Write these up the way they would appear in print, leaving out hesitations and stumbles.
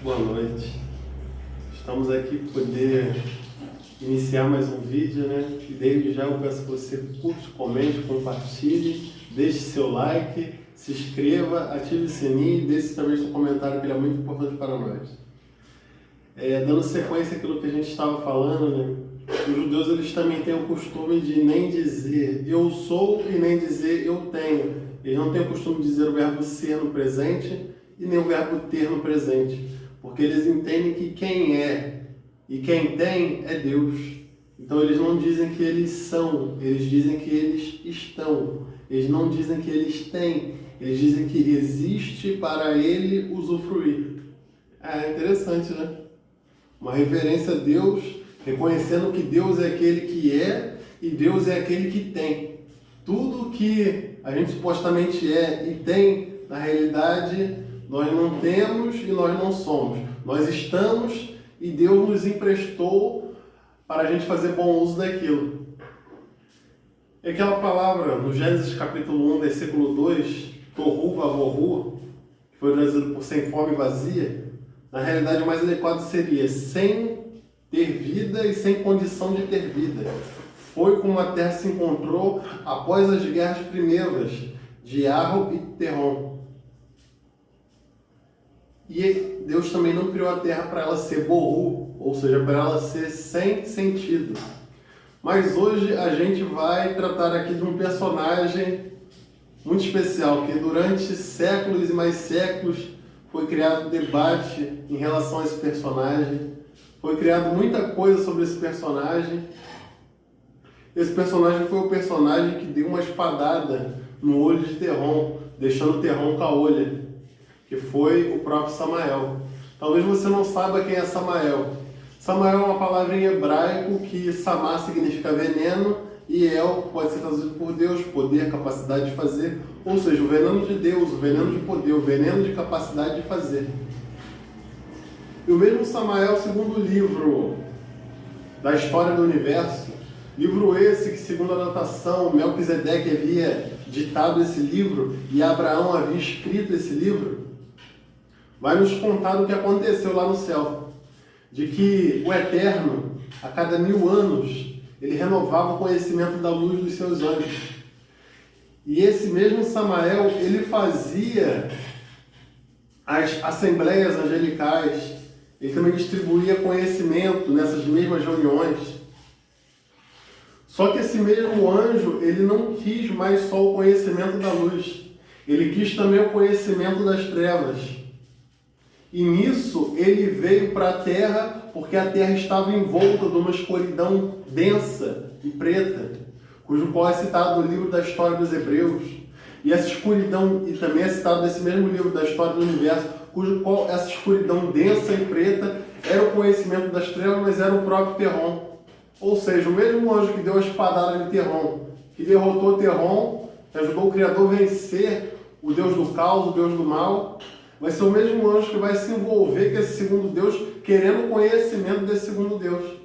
Boa noite. Estamos aqui para poder iniciar mais um vídeo, né? E desde já eu peço que você curte, comente, compartilhe, deixe seu like, se inscreva, ative o sininho e deixe também seu comentário, que ele é muito importante para nós. Dando sequência àquilo que a gente estava falando, né? Os judeus eles também têm o costume de nem dizer eu sou e nem dizer eu tenho. Eles não têm o costume de dizer o verbo ser no presente e nem o verbo ter no presente. Porque eles entendem que quem é e quem tem é Deus. Então eles não dizem que eles são, eles dizem que eles estão. Eles não dizem que eles têm, eles dizem que existe para ele usufruir. É interessante, né? Uma reverência a Deus, reconhecendo que Deus é aquele que é e Deus é aquele que tem. Tudo que a gente supostamente é e tem, na realidade, nós não temos e nós não somos. Nós estamos e Deus nos emprestou para a gente fazer bom uso daquilo. E aquela palavra, no Gênesis capítulo 1, versículo 2, Tohu Vavohu, que foi traduzido por sem forma e vazia, na realidade o mais adequado seria sem ter vida e sem condição de ter vida. Foi como a terra se encontrou após as guerras primeiras de Arro e Terron. E Deus também não criou a terra para ela ser borru, ou seja, para ela ser sem sentido. Mas hoje a gente vai tratar aqui de um personagem muito especial, que durante séculos e mais séculos foi criado debate em relação a esse personagem. Foi criado muita coisa sobre esse personagem. Esse personagem foi o personagem que deu uma espadada no olho de Terron, deixando Terron caolha, que foi o próprio Samael. Talvez você não saiba quem é Samael. Samael é uma palavra em hebraico que Samá significa veneno e El pode ser traduzido por Deus, poder, capacidade de fazer. Ou seja, o veneno de Deus, o veneno de poder, o veneno de capacidade de fazer. E o mesmo Samael, segundo o livro da história do universo, livro esse que, segundo a anotação, Melquisedeque havia ditado esse livro e Abraão havia escrito esse livro, vai nos contar do que aconteceu lá no céu. De que o Eterno, a cada 1000 anos, ele renovava o conhecimento da luz dos seus anjos. E esse mesmo Samael, ele fazia as assembleias angelicais, ele também distribuía conhecimento nessas mesmas reuniões. Só que esse mesmo anjo, ele não quis mais só o conhecimento da luz, ele quis também o conhecimento das trevas. E nisso ele veio para a terra, porque a terra estava envolta de uma escuridão densa e preta, cujo qual é citado no livro da história dos Hebreus. E essa escuridão, e também é citado nesse mesmo livro da história do universo, cujo qual essa escuridão densa e preta era o conhecimento das trevas, mas era o próprio Terron. Ou seja, o mesmo anjo que deu a espadada de Terron, que derrotou Terron, que ajudou o Criador a vencer o Deus do caos, o Deus do mal, vai ser o mesmo anjo que vai se envolver com esse segundo Deus, querendo o conhecimento desse segundo Deus.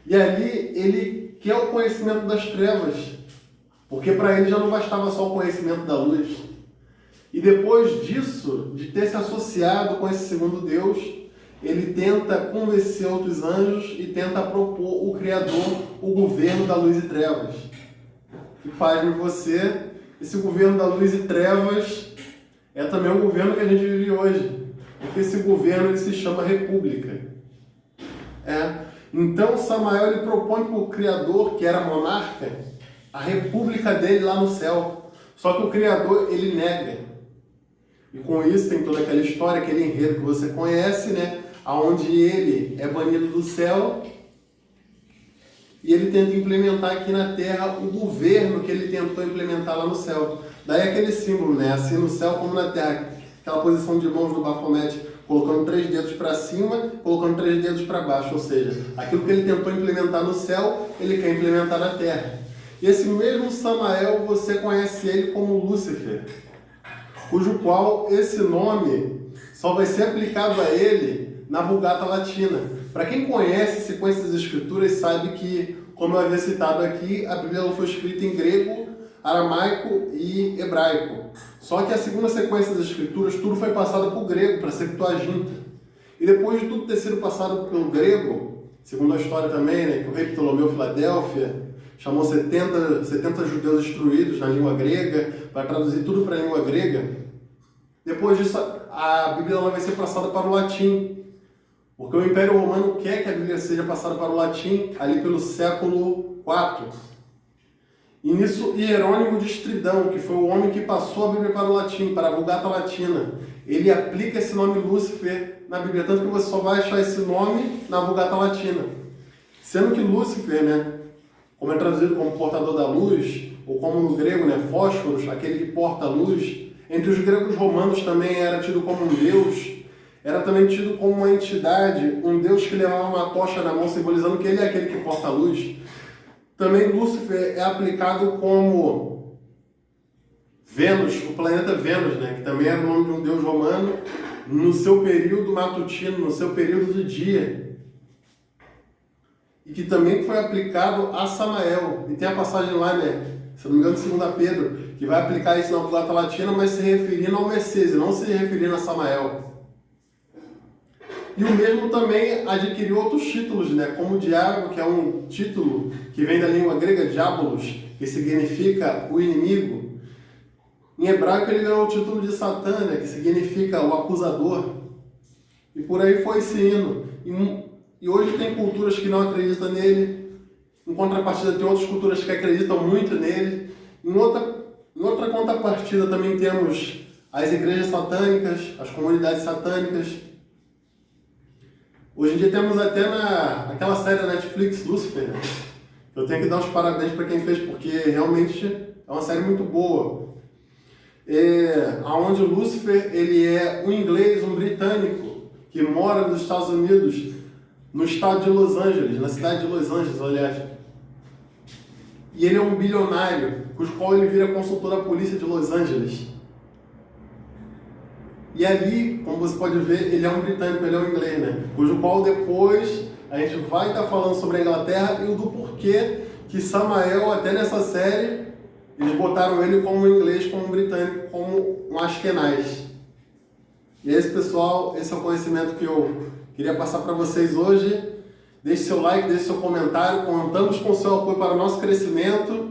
E ali ele quer o conhecimento das trevas, porque para ele já não bastava só o conhecimento da luz. E depois disso, de ter se associado com esse segundo Deus, ele tenta convencer outros anjos e tenta propor o Criador, o governo da luz e trevas. E pasme você, esse governo da luz e trevas é também o governo que a gente vive hoje, porque esse governo ele se chama República. Então Samael ele propõe para o Criador, que era monarca, a república dele lá no céu. Só que o Criador ele nega. E com isso tem toda aquela história, aquele enredo que você conhece, né? Onde ele é banido do céu e ele tenta implementar aqui na terra o governo que ele tentou implementar lá no céu. Daí aquele símbolo, né? Assim no céu como na terra. Aquela posição de mãos do Baphomet, colocando 3 dedos para cima, colocando 3 dedos para baixo. Ou seja, aquilo que ele tentou implementar no céu, ele quer implementar na terra. E esse mesmo Samael, você conhece ele como Lúcifer, cujo qual esse nome só vai ser aplicado a ele na Vulgata Latina. Para quem conhece sequências das escrituras, sabe que, como eu havia citado aqui, a Bíblia foi escrita em grego, aramaico e hebraico. Só que a segunda sequência das escrituras, tudo foi passado para o grego, para a Septuaginta. E depois de tudo ter sido passado pelo grego, segundo a história também, né, que o rei Ptolomeu Filadélfia chamou 70 judeus instruídos na língua grega, para traduzir tudo para a língua grega. Depois disso, a Bíblia ela vai ser passada para o latim, porque o Império Romano quer que a Bíblia seja passada para o latim ali pelo século IV. E nisso, Hierônimo de Estridão, que foi o homem que passou a Bíblia para o latim, para a Vulgata Latina, ele aplica esse nome Lúcifer na Bíblia, tanto que você só vai achar esse nome na Vulgata Latina. Sendo que Lúcifer, né, como é traduzido como portador da luz, ou como no grego, né, fósforos, aquele que porta a luz, entre os gregos romanos também era tido como um deus, era também tido como uma entidade, um deus que levava uma tocha na mão, simbolizando que ele é aquele que porta a luz. Também Lúcifer é aplicado como Vênus, o planeta Vênus, né, que também era o nome de um deus romano, no seu período matutino, no seu período do dia. E que também foi aplicado a Samael. E tem a passagem lá, né, se não me engano, de 2 Pedro, que vai aplicar isso na Vulgata Latina, mas se referindo ao Messias, não se referindo a Samael. E o mesmo também adquiriu outros títulos, né? Como o diabo, que é um título que vem da língua grega diabolos, que significa o inimigo. Em hebraico ele ganhou o título de Satã, né? Que significa o acusador. E por aí foi se indo. E hoje tem culturas que não acreditam nele. Em contrapartida tem outras culturas que acreditam muito nele. Em outra contrapartida também temos as igrejas satânicas, as comunidades satânicas. Hoje em dia temos até naquela série da Netflix, Lúcifer, né? Eu tenho que dar os parabéns para quem fez, porque realmente é uma série muito boa. Onde Lúcifer ele é um inglês, um britânico, que mora nos Estados Unidos, no estado de Los Angeles, na cidade de Los Angeles, aliás. E ele é um bilionário, cujo qual ele vira consultor da polícia de Los Angeles. E ali, como você pode ver, ele é um britânico, ele é um inglês, né? Cujo qual depois a gente vai estar falando sobre a Inglaterra e o do porquê que Samael, até nessa série, eles botaram ele como inglês, como britânico, como um Ashkenaz. E esse, pessoal, esse é o conhecimento que eu queria passar para vocês hoje. Deixe seu like, deixe seu comentário, contamos com o seu apoio para o nosso crescimento.